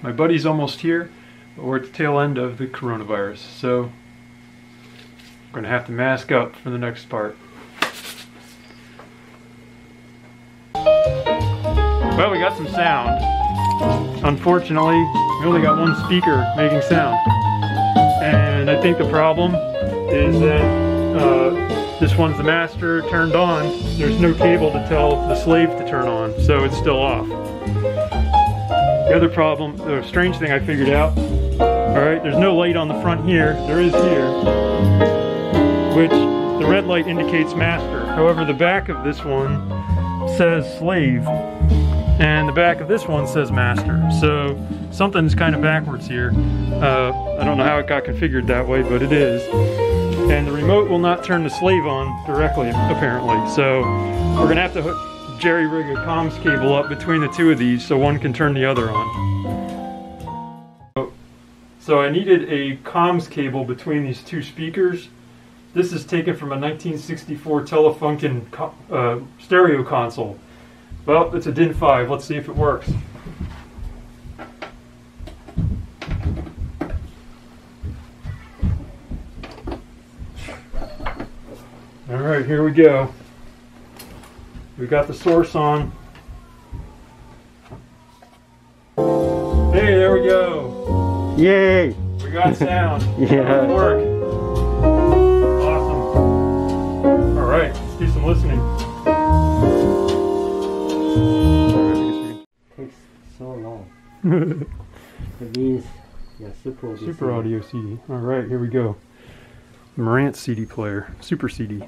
My buddy's almost here, but we're at the tail end of the coronavirus, so I'm going to have to mask up for the next part. Well, we got some sound. Unfortunately, we only got one speaker making sound. And I think the problem is that this one's the master turned on. There's no cable to tell the slave to turn on, so it's still off. The other problem, the strange thing I figured out, alright, there's no light on the front here. There is here, which the red light indicates master. However, the back of this one says slave, and the back of this one says master. So something's kind of backwards here. I don't know how it got configured that way, but it is. And the remote will not turn the slave on directly, apparently. So we're going to have to jerry-rig a comms cable up between the two of these so one can turn the other on. So I needed a comms cable between these two speakers. This is taken from a 1964 Telefunken Stereo Console. Well, it's a DIN 5. Let's see if it works. Alright, here we go. We got the source on. Hey, there we go. Yay! We got sound. Yeah. It worked. Awesome. Alright, let's do some listening. It takes so long. It means, yeah, super audio CD. Alright, here we go. Marantz CD player. Super CD.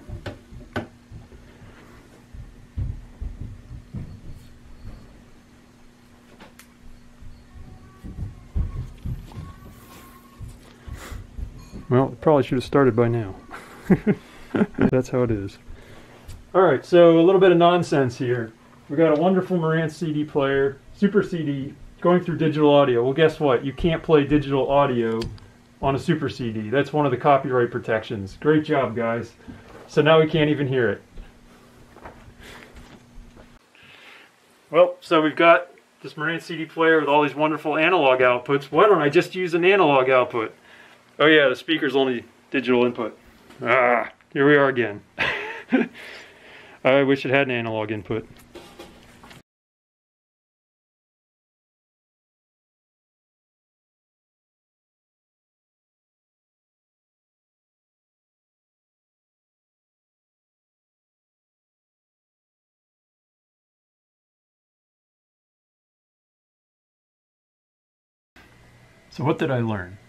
Well, it probably should have started by now. That's how it is. Alright, so a little bit of nonsense here. We got a wonderful Marantz CD player, Super CD, going through digital audio. Well, guess what? You can't play digital audio on a Super CD. That's one of the copyright protections. Great job, guys. So now we can't even hear it. Well, so we've got this Marantz CD player with all these wonderful analog outputs. Why don't I just use an analog output? Oh yeah, the speaker's only digital input. Ah, here we are again. I wish it had an analog input. So what did I learn?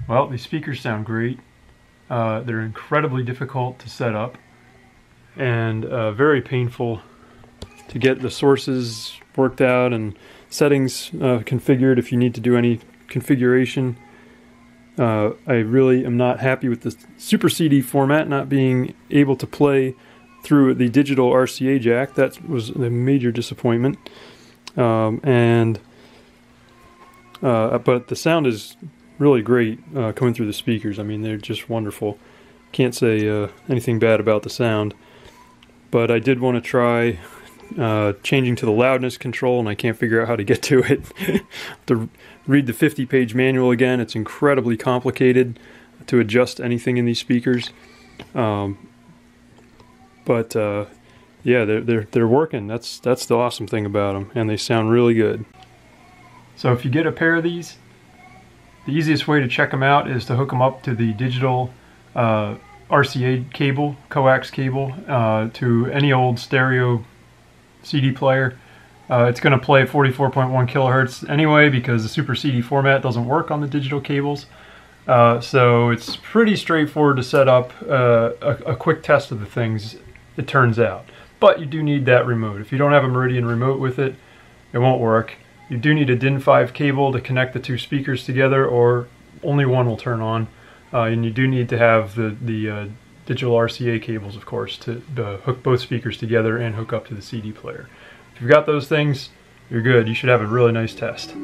Well, these speakers sound great. They're incredibly difficult to set up and very painful to get the sources worked out and settings configured if you need to do any configuration. I really am not happy with the Super CD format not being able to play through the digital RCA jack. That was a major disappointment. But the sound is really great coming through the speakers. I mean, they're just wonderful. Can't say anything bad about the sound. But I did want to try changing to the loudness control, and I can't figure out how to get to it. To read the 50-page manual again. It's incredibly complicated to adjust anything in these speakers. Yeah, they're working. That's the awesome thing about them, and they sound really good. So if you get a pair of these, the easiest way to check them out is to hook them up to the digital RCA cable, coax cable, to any old stereo CD player. It's going to play 44.1 kilohertz anyway because the Super CD format doesn't work on the digital cables. So it's pretty straightforward to set up a quick test of the things, it turns out. But you do need that remote. If you don't have a Meridian remote with it, it won't work. You do need a DIN 5 cable to connect the two speakers together, or only one will turn on. And you do need to have the digital RCA cables, of course, to hook both speakers together and hook up to the CD player. If you've got those things, you're good. You should have a really nice test.